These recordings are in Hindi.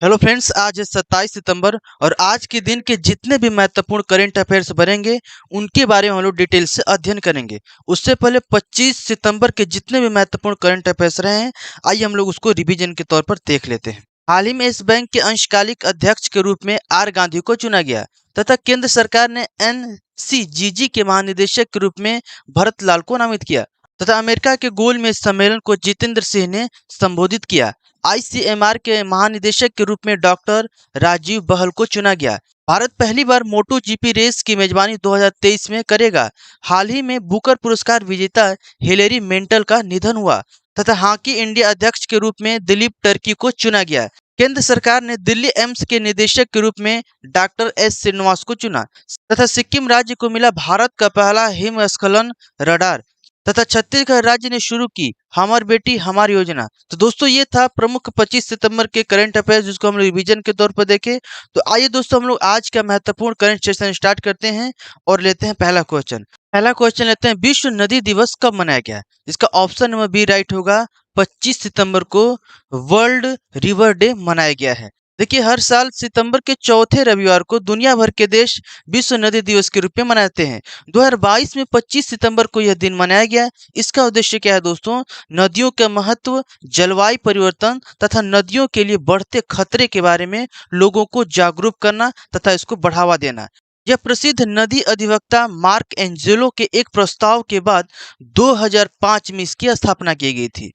हेलो फ्रेंड्स, आज है 27 सितंबर और आज के दिन के जितने भी महत्वपूर्ण करंट अफेयर्स बनेंगे उनके बारे में हम लोग डिटेल से अध्ययन करेंगे। उससे पहले 25 सितंबर के जितने भी महत्वपूर्ण करंट अफेयर्स रहे हैं, आइए हम लोग उसको रिवीजन के तौर पर देख लेते हैं। हाल ही में इस बैंक के अंशकालिक अध्यक्ष के रूप में आर गांधी को चुना गया तथा केंद्र सरकार ने एनसीजीजी के महानिदेशक के रूप में भरत लाल को नामित किया तथा अमेरिका के गोल में इस सम्मेलन को जितेंद्र सिंह ने संबोधित किया। आईसीएमआर के महानिदेशक के रूप में डॉक्टर राजीव बहल को चुना गया। भारत पहली बार मोटो जीपी रेस की मेजबानी 2023 में करेगा। हाल ही में बुकर पुरस्कार विजेता हिलेरी मेंटल का निधन हुआ तथा हॉकी इंडिया अध्यक्ष के रूप में दिलीप टर्की को चुना गया। केंद्र सरकार ने दिल्ली एम्स के निदेशक के रूप में डॉक्टर एस श्रीनिवास को चुना तथा सिक्किम राज्य को मिला भारत का पहला हिमस्खलन रडार तथा छत्तीसगढ़ राज्य ने शुरू की हमार बेटी हमार योजना। तो दोस्तों, ये था प्रमुख 25 सितंबर के करंट अफेयर्स जिसको हम लोग रिवीजन के तौर पर देखे। तो आइए दोस्तों, हम लोग आज का महत्वपूर्ण करंट सेशन स्टार्ट करते हैं और लेते हैं पहला क्वेश्चन। पहला क्वेश्चन लेते हैं, विश्व नदी दिवस कब मनाया गया? इसका ऑप्शन नंबर बी राइट होगा। 25 सितंबर को वर्ल्ड रिवर डे मनाया गया है। देखिए, हर साल सितंबर के चौथे रविवार को दुनिया भर के देश विश्व नदी दिवस के रूप में मनाते हैं। 2022 में 25 सितंबर को यह दिन मनाया गया। इसका उद्देश्य क्या है दोस्तों? नदियों का महत्व, जलवायु परिवर्तन तथा नदियों के लिए बढ़ते खतरे के बारे में लोगों को जागरूक करना तथा इसको बढ़ावा देना। यह प्रसिद्ध नदी अधिवक्ता मार्क एंजेलो के एक प्रस्ताव के बाद 2005 में इसकी स्थापना की गई थी।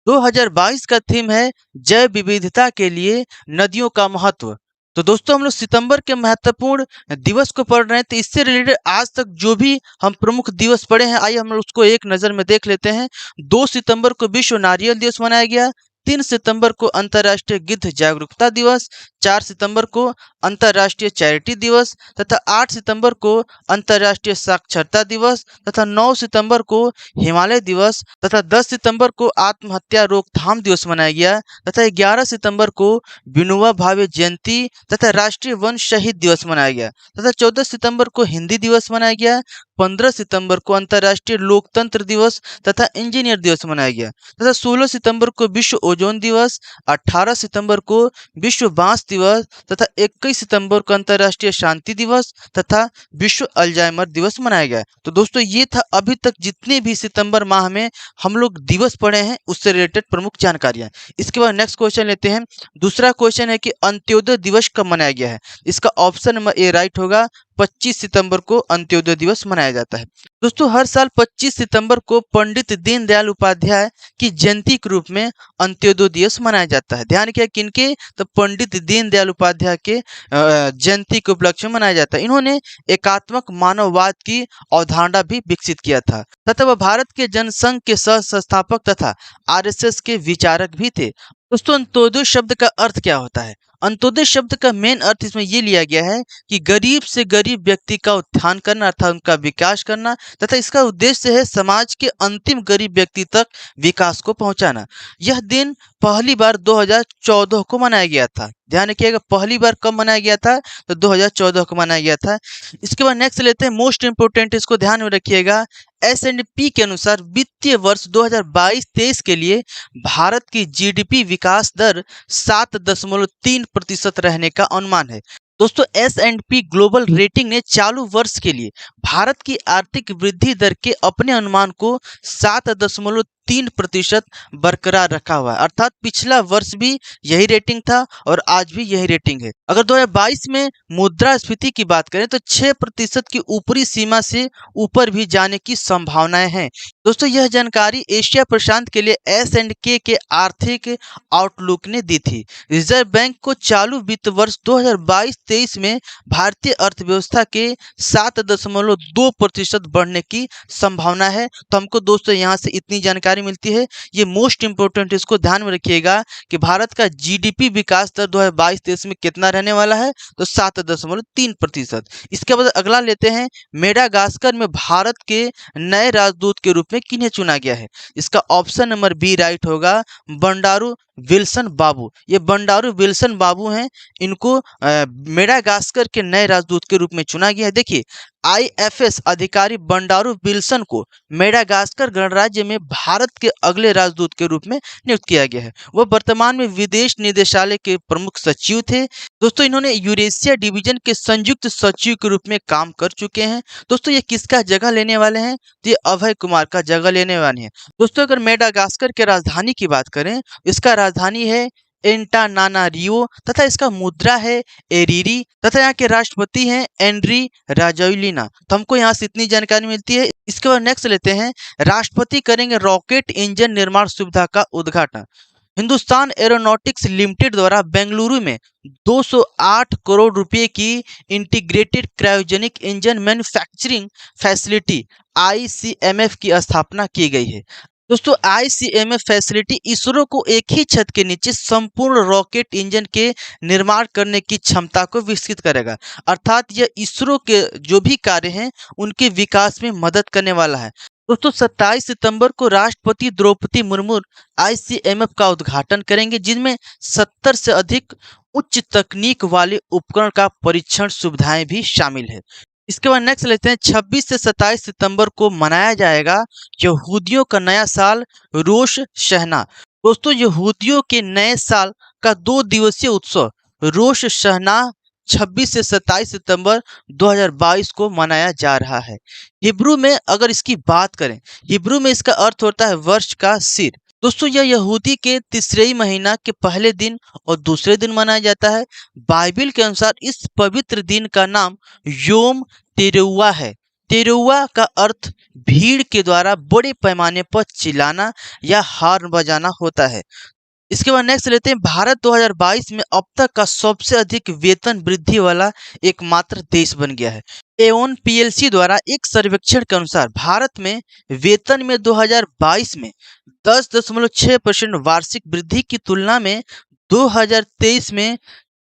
2022 का थीम है जैव विविधता के लिए नदियों का महत्व। तो दोस्तों, हम लोग सितंबर के महत्वपूर्ण दिवस को पढ़ रहे हैं, तो इससे रिलेटेड आज तक जो भी हम प्रमुख दिवस पढ़े हैं, आइए हम लोग उसको एक नज़र में देख लेते हैं। 2 सितंबर को विश्व नारियल दिवस मनाया गया। 3 सितंबर को अंतर्राष्ट्रीय गिद्ध जागरूकता दिवस। 4 सितंबर को अंतर्राष्ट्रीय चैरिटी दिवस तथा 8 सितंबर को अंतर्राष्ट्रीय साक्षरता दिवस तथा 9 सितंबर को हिमालय दिवस तथा 10 सितंबर को आत्महत्या रोकथाम दिवस मनाया गया तथा 11 सितंबर को विनोबा भावे जयंती तथा राष्ट्रीय वन शहीद दिवस मनाया गया तथा 14 सितंबर को हिंदी दिवस मनाया गया। 15 सितंबर को अंतर्राष्ट्रीय लोकतंत्र दिवस तथा इंजीनियर दिवस मनाया गया तथा 16 सितंबर को विश्व ओजोन दिवस। 18 सितंबर को विश्व बांस दिवस तथा 21 सितंबर को अंतर्राष्ट्रीय शांति दिवस तथा विश्व अल्जाइमर दिवस मनाया गया। तो दोस्तों, ये था अभी तक जितने भी सितंबर माह में हम लोग दिवस पढ़े हैं उससे रिलेटेड प्रमुख जानकारियां। इसके बाद नेक्स्ट क्वेश्चन लेते हैं। दूसरा क्वेश्चन है कि अंत्योदय दिवस कब मनाया गया है? इसका ऑप्शन नंबर ए राइट होगा। 25 सितंबर को अंत्योदय दिवस मनाया जाता है। दोस्तों, हर साल 25 सितंबर को पंडित दीनदयाल उपाध्याय की जयंती के रूप में अंत्योदय दिवस मनाया जाता है। ध्यान किया किनके? तो पंडित दीनदयाल उपाध्याय के जयंती के उपलक्ष्य में मनाया जाता है। इन्होंने एकात्मक मानववाद की अवधारणा भी विकसित किया था तथा वह भारत के जनसंघ के सह संस्थापक तथा आरएसएस के विचारक भी थे। दोस्तों, अंत्योदय शब्द का अर्थ क्या होता है? अंत्योदय शब्द का मेन अर्थ इसमें ये लिया गया है कि गरीब से गरीब व्यक्ति का उत्थान करना अर्थात उनका विकास करना तथा इसका उद्देश्य है समाज के अंतिम गरीब व्यक्ति तक विकास को पहुंचाना। यह दिन पहली बार 2014 को मनाया गया था। ध्यान रखिएगा, पहली बार कब मनाया गया था? तो 2014 को मनाया गया था। इसके बाद नेक्स्ट लेते हैं, मोस्ट इंपोर्टेंट, इसको ध्यान में रखिएगा। S&P के अनुसार वित्तीय वर्ष 2022-23 के लिए भारत की जीडीपी विकास दर 7.3% रहने का अनुमान है। दोस्तों, S&P ग्लोबल रेटिंग ने चालू वर्ष के लिए भारत की आर्थिक वृद्धि दर के अपने अनुमान को 7.3% बरकरार रखा हुआ है। अर्थात पिछला वर्ष भी यही रेटिंग था और आज भी यही रेटिंग है। अगर 2022 में मुद्रास्फीति की बात करें तो 6% की ऊपरी सीमा से ऊपर भी जाने की संभावनाएं हैं। दोस्तों, यह जानकारी एशिया प्रशांत के लिए S&K के आर्थिक आउटलुक ने दी थी। रिजर्व बैंक को चालू वित्त वर्ष 2022-23 में भारतीय अर्थव्यवस्था के 7.2% बढ़ने की संभावना है। तो हमको दोस्तों यहाँ से इतनी जानकारी मिलती है, ये मोस्ट इंपोर्टेंट, इसको ध्यान में रखिएगा कि भारत का जीडीपी विकास दर 2022-23 में कितना रहने वाला है? तो 7.3%। इसके बाद अगला लेते हैं, मेडागास्कर में भारत के नए राजदूत के रूप में किन्हें चुना गया है? इसका ऑप्शन नंबर बी राइट होगा। बंडारू विल्सन बाबू। ये बंडारू विल्सन बाबू हैं। इनको मेडागास्कर के नए राजदूत के रूप में चुना गया है। देखिए, आईएफएस अधिकारी बंडारू विल्सन को मेडागास्कर गणराज्य में भारत के अगले राजदूत के रूप में नियुक्त किया गया है। वह वर्तमान में विदेश निदेशालय के प्रमुख सचिव थे। दोस्तों, इन्होंने यूरेशिया डिवीजन के संयुक्त सचिव के रूप में काम कर चुके हैं। दोस्तों, ये किसका जगह लेने वाले हैं? तो ये अभय कुमार का जगह लेने वाले हैं। दोस्तों, अगर मेडागास्कर के राजधानी की बात करें, इसका राजधानी है एंटानानारियो तथा इसका मुद्रा है एरीरी तथा यहाँ के राष्ट्रपति हैं एनरी राजौलिना। तो हमको यहाँ से इतनी जानकारी मिलती है। इसके बाद नेक्स्ट लेते हैं, राष्ट्रपति करेंगे रॉकेट इंजन निर्माण सुविधा का उद्घाटन। हिंदुस्तान एरोनॉटिक्स लिमिटेड द्वारा बेंगलुरु में 208 करोड़ रुपए की integrated cryogenic engine manufacturing facility ICMF की स्थापना की गई है। दोस्तों, आईसीएमएफ फैसिलिटी इसरो को एक ही छत के नीचे संपूर्ण रॉकेट इंजन के निर्माण करने की क्षमता को विकसित करेगा। अर्थात यह इसरो के जो भी कार्य हैं उनके विकास में मदद करने वाला है। दोस्तों, 27 सितंबर को राष्ट्रपति द्रौपदी मुर्मू आईसीएमएफ का उद्घाटन करेंगे, जिनमें 70 से अधिक उच्च तकनीक वाले उपकरण का परीक्षण सुविधाएं भी शामिल है। इसके बाद नेक्स्ट लेते हैं, 26 से 27 सितंबर को मनाया जाएगा यहूदियों का नया साल रोश शहना। दोस्तों, यहूदियों के नए साल का 2 दिवसीय उत्सव रोश शहना 26 से 27 सितंबर 2022 को मनाया जा रहा है। हिब्रू में अगर इसकी बात करें, हिब्रू में इसका अर्थ होता है वर्ष का सिर। दोस्तों, यह यहूदी के तीसरे महीना के पहले दिन और दूसरे दिन मनाया जाता है। बाइबिल के अनुसार इस पवित्र दिन का नाम योम तेरुआ है। तेरुआ का अर्थ भीड़ के द्वारा बड़े पैमाने पर चिल्लाना या हार्न बजाना होता है। इसके बाद नेक्स्ट लेते हैं, भारत 2022 में अब तक का सबसे अधिक वेतन वृद्धि वाला एकमात्र देश बन गया है। एओन पीएलसी द्वारा एक सर्वेक्षण के अनुसार भारत में वेतन में 2022 में 10.6% वार्षिक वृद्धि की तुलना में 2023 में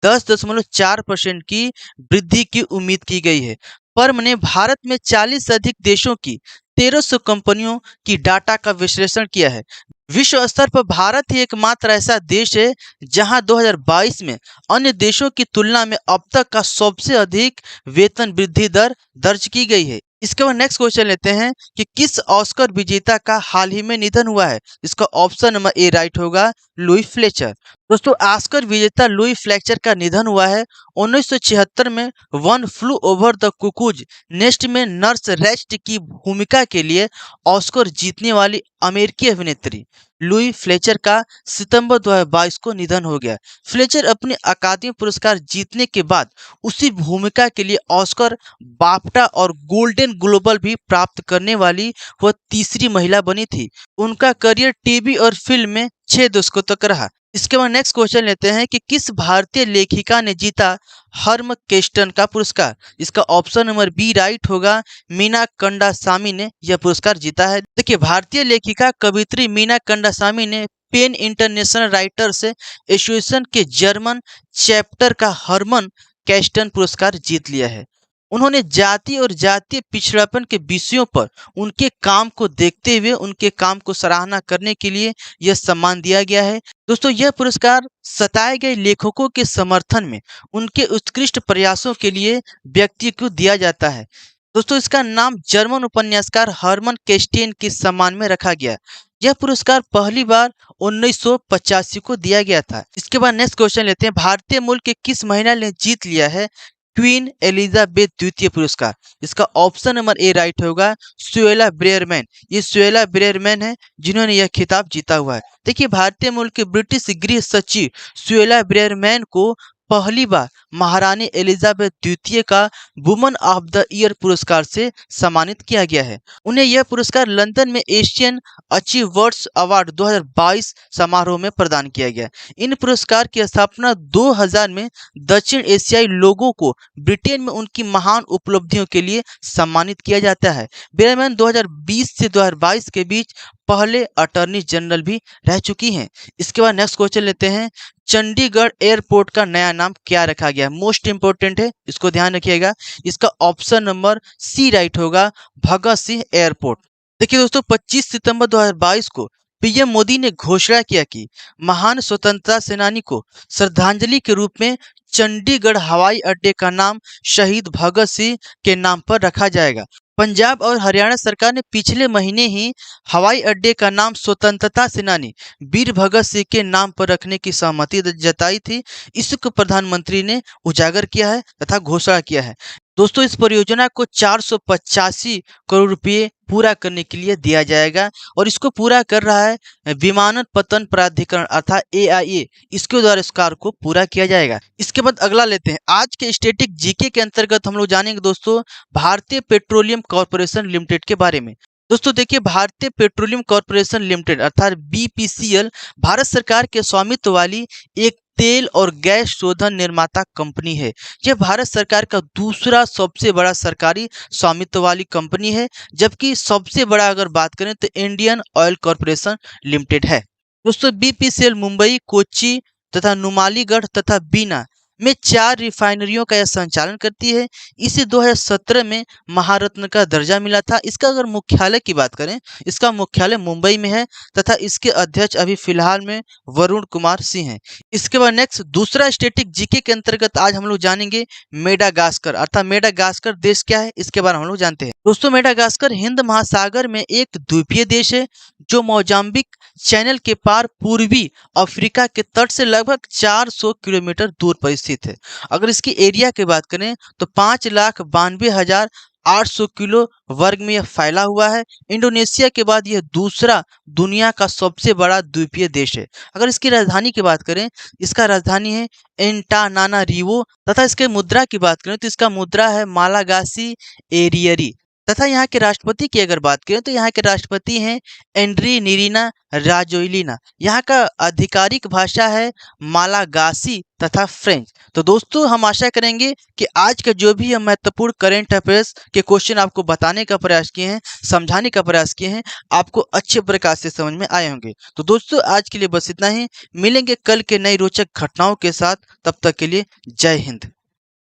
10.4% की वृद्धि की उम्मीद की गई है। फर्म ने भारत में 40 से अधिक देशों की 1300 कंपनियों की डाटा का विश्लेषण किया है। विश्व स्तर पर भारत ही एकमात्र ऐसा देश है जहां 2022 में अन्य देशों की तुलना में अब तक का सबसे अधिक वेतन वृद्धि दर दर्ज की गई है। इसके बाद नेक्स्ट क्वेश्चन लेते हैं कि किस ऑस्कर विजेता का हाल ही में निधन हुआ है। इसका ऑप्शन नंबर ए राइट होगा, लुई फ्लेचर। दोस्तों, ऑस्कर विजेता लुई फ्लेचर का निधन हुआ है। 1976 में one flu over the cuckoos nest में नर्स रेस्ट की भूमिका के लिए ऑस्कर जीतने वाली अमेरिकी अभिनेत्री लुई फ्लेचर का सितंबर 2022 को निधन हो गया। फ्लेचर अपने अकादमी पुरस्कार जीतने के बाद उसी भूमिका के लिए ऑस्कर, बाफ्टा और गोल्डन ग्लोबल भी प्राप्त करने वाली वह तीसरी महिला बनी थी। उनका करियर टीवी और फिल्म में 6 दशकों तक रहा। इसके बाद नेक्स्ट क्वेश्चन लेते हैं कि किस भारतीय लेखिका ने जीता हर्म केस्टन का पुरस्कार। इसका ऑप्शन नंबर बी राइट होगा, मीना कंडासामी ने यह पुरस्कार जीता है। देखिए, भारतीय लेखिका कवित्री मीना कंडासामी ने पेन इंटरनेशनल राइटर्स एसोसिएशन के जर्मन चैप्टर का हर्मन केस्टन पुरस्कार जीत लिया है। उन्होंने जाति और जातीय पिछड़ापन के विषयों पर उनके काम को देखते हुए उनके काम को सराहना करने के लिए यह सम्मान दिया गया है। दोस्तों, यह पुरस्कार सताए गए लेखकों के समर्थन में उनके उत्कृष्ट प्रयासों के लिए व्यक्ति को दिया जाता है। दोस्तों, इसका नाम जर्मन उपन्यासकार हर्मन केस्टेन के सम्मान में रखा गया। यह पुरस्कार पहली बार 1985 को दिया गया था। इसके बाद नेक्स्ट क्वेश्चन लेते हैं, भारतीय मूल के किस महिला ने जीत लिया है क्वीन एलिजाबेथ द्वितीय पुरस्कार। इसका ऑप्शन नंबर ए राइट होगा, सुएला ब्रेयरमैन। ये सुएला ब्रेयरमैन है जिन्होंने यह खिताब जीता हुआ है। देखिए, भारतीय मूल के ब्रिटिश गृह सचिव सुएला ब्रेयरमैन को पहली बार महारानी एलिजाबेथ द्वितीय का वुमन ऑफ द ईयर पुरस्कार से सम्मानित किया गया है। उन्हें यह पुरस्कार लंदन में एशियन अचीवर्स अवार्ड 2022 समारोह में प्रदान किया गया। इन पुरस्कार की स्थापना 2000 में दक्षिण एशियाई लोगों को ब्रिटेन में उनकी महान उपलब्धियों के लिए सम्मानित किया जाता है। ब्रेयरमैन 2020 से 2022 के बीच पहले अटॉर्नी जनरल भी रह चुकी हैं। इसके बाद नेक्स्ट क्वेश्चन लेते हैं, चंडीगढ़ एयरपोर्ट का नया नाम क्या रखा गया? मोस्ट इंपोर्टेंट है, इसको ध्यान रखिएगा। इसका ऑप्शन नंबर सी राइट होगा, भगत सिंह एयरपोर्ट। देखिए दोस्तों, 25 सितंबर 2022 को पीएम मोदी ने घोषणा किया कि महान स्वतंत्रता सेनानी को श्रद्धांजलि के रूप में चंडीगढ़ हवाई अड्डे का नाम शहीद भगत सिंह के नाम पर रखा जाएगा। पंजाब और हरियाणा सरकार ने पिछले महीने ही हवाई अड्डे का नाम स्वतंत्रता सेनानी वीर भगत सिंह के नाम पर रखने की सहमति जताई थी। इसको प्रधानमंत्री ने उजागर किया है तथा घोषणा किया है। दोस्तों, इस परियोजना को 485 करोड़ रुपए पूरा करने के लिए दिया जाएगा और इसको पूरा कर रहा है विमानपत्तन प्राधिकरण अर्थात एआईए। इसके द्वारा इस कार्य को पूरा किया जाएगा। इसके बाद अगला लेते हैं। आज के स्टैटिक जीके के अंतर्गत हम लोग जानेंगे दोस्तों भारतीय पेट्रोलियम कॉर्पोरेशन लिमिटेड के बारे में। दोस्तों देखिए, भारतीय पेट्रोलियम कॉर्पोरेशन लिमिटेड अर्थात बीपीसीएल भारत सरकार के स्वामित्व वाली एक तेल और गैस शोधन निर्माता कंपनी है। यह भारत सरकार का दूसरा सबसे बड़ा सरकारी स्वामित्व वाली कंपनी है, जबकि सबसे बड़ा अगर बात करें तो इंडियन ऑयल कॉर्पोरेशन लिमिटेड है। दोस्तों, बीपीसीएल मुंबई, कोच्चि तथा नुमालीगढ़ तथा बीना में 4 रिफाइनरियों का यह संचालन करती है। इसे 2017 में महारत्न का दर्जा मिला था। इसका अगर मुख्यालय की बात करें, इसका मुख्यालय मुंबई में है तथा इसके अध्यक्ष अभी फिलहाल में वरुण कुमार सिंह हैं। इसके बाद नेक्स्ट दूसरा स्टैटिक जीके के अंतर्गत आज हम लोग जानेंगे मेडागास्कर अर्थात मेडागास्कर देश क्या है, इसके बारे में हम लोग जानते हैं। दोस्तों, मेडागास्कर हिंद महासागर में एक द्वीपीय देश है जो मोजाम्बिक चैनल के पार पूर्वी अफ्रीका के तट से लगभग 400 किलोमीटर दूर पर स्थित है। अगर इसकी एरिया की बात करें तो 5,92,800 किलो वर्ग में यह फैला हुआ है। इंडोनेशिया के बाद यह दूसरा दुनिया का सबसे बड़ा द्वीपीय देश है। अगर इसकी राजधानी की बात करें, इसका राजधानी है एंटानानारिवो तथा इसके मुद्रा की बात करें तो इसका मुद्रा है मालागासी एरियरी तथा यहाँ के राष्ट्रपति की अगर बात करें तो यहाँ के राष्ट्रपति हैं एंड्री निरीना राजोइलिना। यहाँ का आधिकारिक भाषा है मालागासी तथा फ्रेंच। तो दोस्तों, हम आशा करेंगे कि आज का जो भी हम महत्वपूर्ण करेंट अफेयर्स के क्वेश्चन आपको बताने का प्रयास किए हैं, समझाने का प्रयास किए हैं, आपको अच्छे प्रकार से समझ में आए होंगे। तो दोस्तों, आज के लिए बस इतना ही। मिलेंगे कल के नई रोचक घटनाओं के साथ। तब तक के लिए जय हिंद।